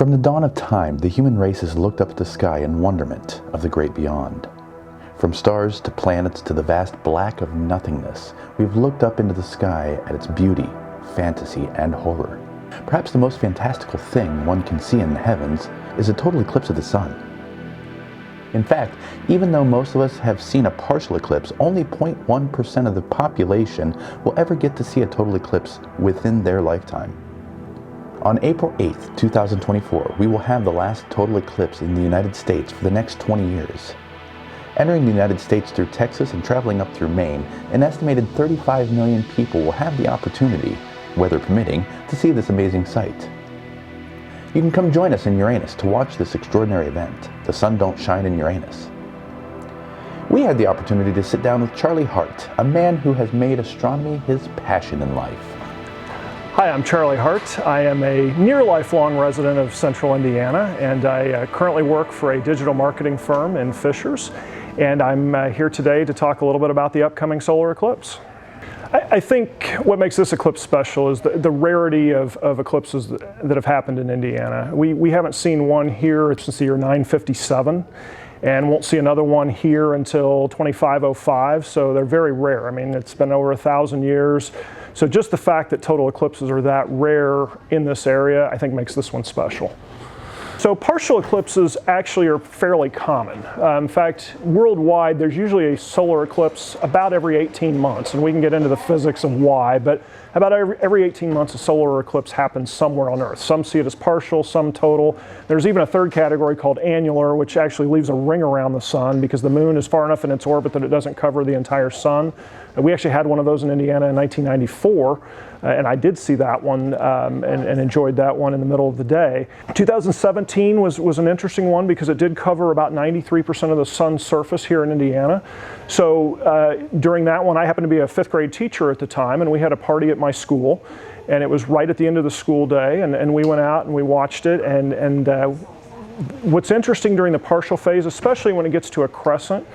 From the dawn of time, the human race has looked up at the sky in wonderment of the great beyond. From stars to planets to the vast black of nothingness, we've looked up into the sky at its beauty, fantasy, and horror. Perhaps the most fantastical thing one can see in the heavens is a total eclipse of the sun. In fact, even though most of us have seen a partial eclipse, only 0.1% of the population will ever get to see a total eclipse within their lifetime. On April 8th, 2024, we will have the last total eclipse in the United States for the next 20 years. Entering the United States through Texas and traveling up through Maine, an estimated 35 million people will have the opportunity, weather permitting, to see this amazing sight. You can come join us in Uranus to watch this extraordinary event. The sun don't shine in Uranus. We had the opportunity to sit down with Charlie Hart, a man who has made astronomy his passion in life. Hi, I'm Charlie Hart. I am a near lifelong resident of Central Indiana, and I currently work for a digital marketing firm in Fishers. And I'm here today to talk a little bit about the upcoming solar eclipse. I think what makes this eclipse special is the rarity of eclipses that have happened in Indiana. We haven't seen one here since the year 957, and won't see another one here until 2505, so they're very rare. I mean, it's been over 1,000 years. So just the fact that total eclipses are that rare in this area, I think makes this one special. So partial eclipses actually are fairly common. In fact, worldwide, there's usually a solar eclipse about every 18 months, and we can get into the physics of why, but about every 18 months a solar eclipse happens somewhere on Earth. Some see it as partial, some total. There's even a third category called annular, which actually leaves a ring around the sun because the moon is far enough in its orbit that it doesn't cover the entire sun. We actually had one of those in Indiana in 1994, and I did see that one and enjoyed that one in the middle of the day. 2017 was an interesting one because it did cover about 93% of the sun's surface here in Indiana. So during that one, I happened to be a 5th grade teacher at the time, and we had a party at my school, and it was right at the end of the school day, and we went out and we watched it, and what's interesting during the partial phase, especially when it gets to a crescent,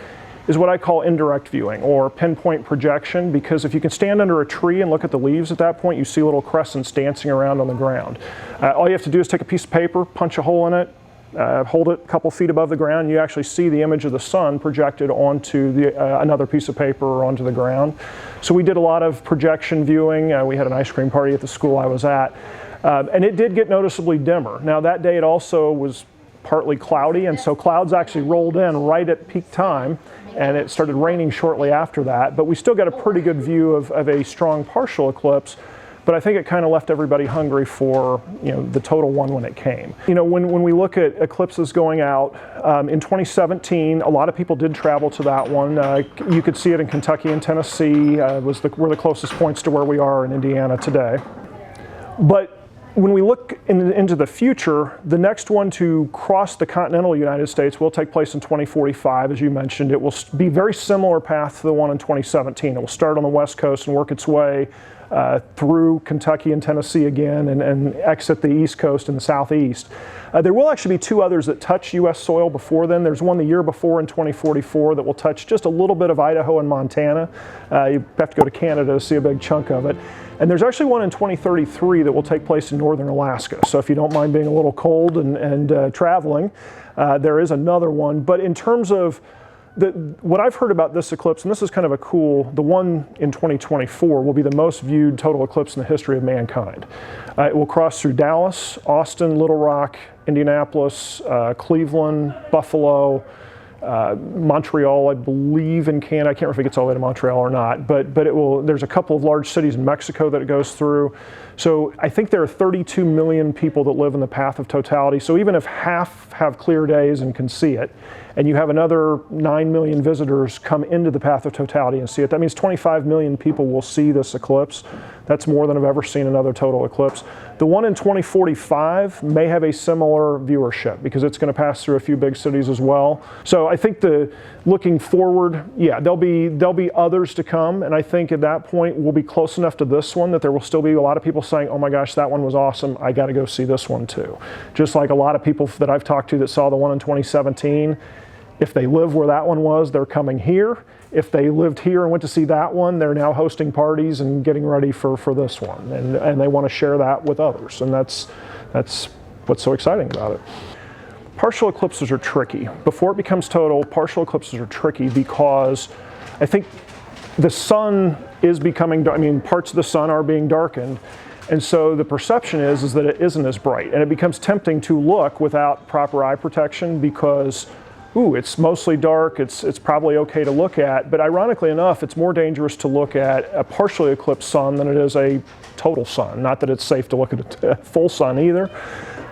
is what I call indirect viewing or pinpoint projection, because if you can stand under a tree and look at the leaves at that point, you see little crescents dancing around on the ground. All you have to do is take a piece of paper, punch a hole in it, hold it a couple feet above the ground, and you actually see the image of the sun projected onto another piece of paper or onto the ground. So we did a lot of projection viewing. We had an ice cream party at the school I was at, and it did get noticeably dimmer. Now that day it also was partly cloudy, and so clouds actually rolled in right at peak time, and it started raining shortly after that, but we still got a pretty good view of a strong partial eclipse. But I think it kind of left everybody hungry for the total one when it came. When we look at eclipses going out, in 2017, a lot of people did travel to that one. You could see it in Kentucky and Tennessee, were the closest points to where we are in Indiana today. But when we look into the future, the next one to cross the continental United States will take place in 2045, as you mentioned. It will be a very similar path to the one in 2017. It will start on the West Coast and work its way through Kentucky and Tennessee again and exit the East Coast and the Southeast. There will actually be 2 others that touch U.S. soil before then. There's one the year before in 2044 that will touch just a little bit of Idaho and Montana. You have to go to Canada to see a big chunk of it. And there's actually one in 2033 that will take place in northern Alaska. So if you don't mind being a little cold and traveling, there is another one. But in terms of what I've heard about this eclipse, and this is kind of the one in 2024 will be the most viewed total eclipse in the history of mankind. It will cross through Dallas, Austin, Little Rock, Indianapolis, Cleveland, Buffalo, Montreal, I believe, in Canada. I can't remember if it gets all the way to Montreal or not, but it will. There's a couple of large cities in Mexico that it goes through. So I think there are 32 million people that live in the path of totality. So even if half have clear days and can see it, and you have another 9 million visitors come into the path of totality and see it, that means 25 million people will see this eclipse. That's more than I've ever seen another total eclipse. The one in 2045 may have a similar viewership because it's going to pass through a few big cities as well. So I think looking forward, yeah, there'll be others to come, and I think at that point we'll be close enough to this one that there will still be a lot of people saying, oh my gosh, that one was awesome, I got to go see this one too. Just like a lot of people that I've talked to that saw the one in 2017, if they live where that one was, they're coming here. If they lived here and went to see that one, they're now hosting parties and getting ready for this one, and they want to share that with others, and that's what's so exciting about it. Partial eclipses are tricky. Before it becomes total, partial eclipses are tricky because I think the sun is becoming, parts of the sun are being darkened. And so the perception is that it isn't as bright. And it becomes tempting to look without proper eye protection because, it's mostly dark, it's probably okay to look at. But ironically enough, it's more dangerous to look at a partially eclipsed sun than it is a total sun. Not that it's safe to look at a full sun either.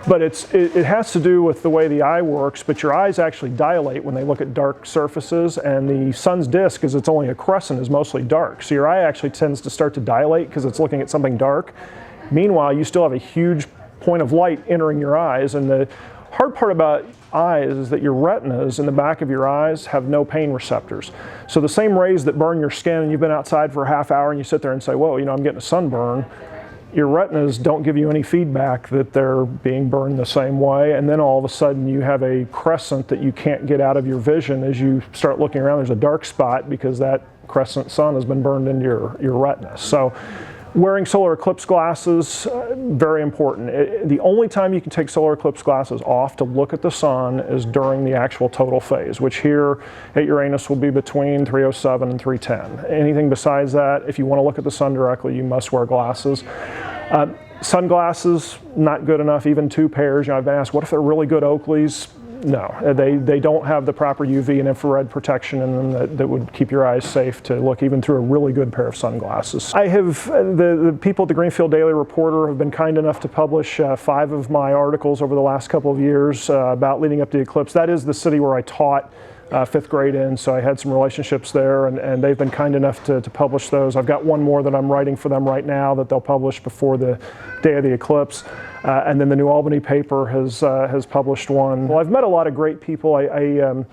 But it has to do with the way the eye works, but your eyes actually dilate when they look at dark surfaces, and the sun's disk, because it's only a crescent, is mostly dark. So your eye actually tends to start to dilate because it's looking at something dark. Meanwhile, you still have a huge point of light entering your eyes, and the hard part about eyes is that your retinas in the back of your eyes have no pain receptors. So the same rays that burn your skin, and you've been outside for a half hour and you sit there and say, whoa, I'm getting a sunburn, your retinas don't give you any feedback that they're being burned the same way, and then all of a sudden you have a crescent that you can't get out of your vision. As you start looking around, there's a dark spot because that crescent sun has been burned into your retina. So wearing solar eclipse glasses, very important. The only time you can take solar eclipse glasses off to look at the sun is during the actual total phase, which here at Uranus will be between 3:07 and 3:10. Anything besides that, if you want to look at the sun directly, you must wear glasses. Sunglasses, not good enough, even 2 pairs. I've been asked, what if they're really good Oakleys? No, they don't have the proper UV and infrared protection in them that would keep your eyes safe to look even through a really good pair of sunglasses. I have, the people at the Greenfield Daily Reporter have been kind enough to publish 5 of my articles over the last couple of years about leading up to the eclipse. That is the city where I taught 5th grade in, so I had some relationships there, and they've been kind enough to publish those. I've got one more that I'm writing for them right now that they'll publish before the day of the eclipse. And then the New Albany paper has published one. Well, I've met a lot of great people. I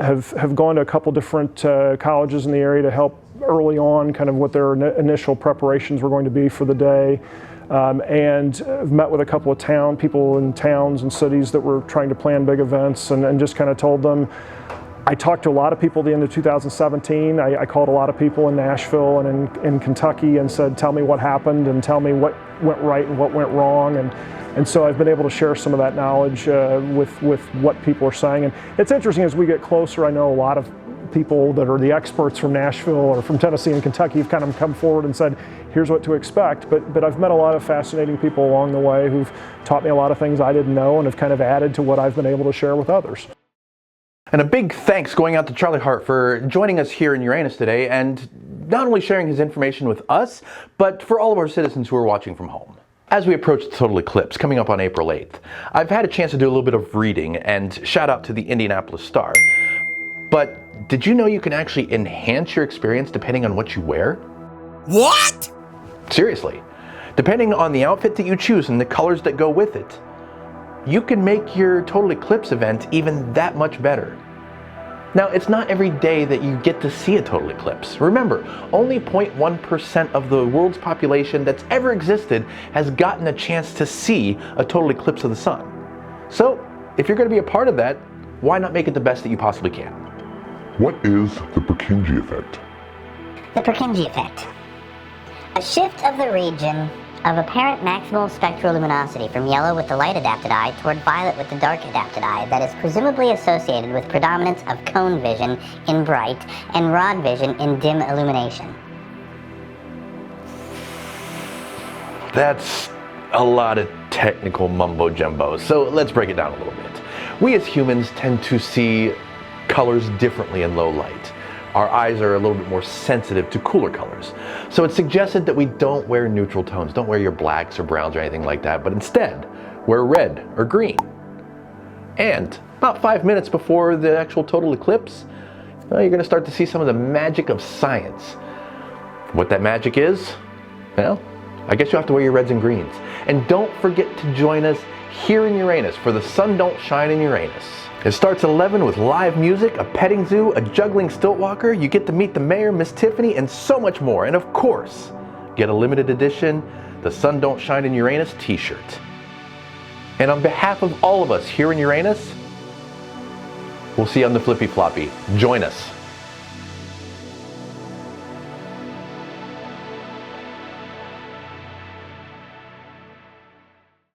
have gone to a couple different colleges in the area to help early on kind of what their initial preparations were going to be for the day. And I've met with a couple of people in towns and cities that were trying to plan big events, and just kind of told them. I talked to a lot of people at the end of 2017. I called a lot of people in Nashville and in Kentucky and said, tell me what happened and tell me what went right and what went wrong. And so I've been able to share some of that knowledge with what people are saying. And it's interesting, as we get closer, I know a lot of people that are the experts from Nashville or from Tennessee and Kentucky have kind of come forward and said, here's what to expect. But I've met a lot of fascinating people along the way who've taught me a lot of things I didn't know and have kind of added to what I've been able to share with others. And a big thanks going out to Charlie Hart for joining us here in Uranus today, and not only sharing his information with us, but for all of our citizens who are watching from home. As we approach the total eclipse coming up on April 8th, I've had a chance to do a little bit of reading, and shout out to the Indianapolis Star. But did you know you can actually enhance your experience depending on what you wear? What? Seriously. Depending on the outfit that you choose and the colors that go with it, you can make your total eclipse event even that much better. Now, it's not every day that you get to see a total eclipse. Remember, only 0.1% of the world's population that's ever existed has gotten a chance to see a total eclipse of the sun. So, if you're going to be a part of that, why not make it the best that you possibly can? What is the Purkinje effect? The Purkinje effect. A shift of the region of apparent maximal spectral luminosity from yellow with the light adapted eye toward violet with the dark adapted eye that is presumably associated with predominance of cone vision in bright and rod vision in dim illumination. That's a lot of technical mumbo jumbo, so let's break it down a little bit. We as humans tend to see colors differently in low light. Our eyes are a little bit more sensitive to cooler colors. So it's suggested that we don't wear neutral tones, don't wear your blacks or browns or anything like that, but instead wear red or green. And about 5 minutes before the actual total eclipse, you're going to start to see some of the magic of science. What that magic is? Well, I guess you'll have to wear your reds and greens. And don't forget to join us here in Uranus for the Sun Don't Shine in Uranus. It starts at 11 with live music, a petting zoo, a juggling stilt walker. You get to meet the mayor, Miss Tiffany, and so much more. And of course, get a limited edition, the Sun Don't Shine in Uranus t-shirt. And on behalf of all of us here in Uranus, we'll see you on the Flippy Floppy. Join us.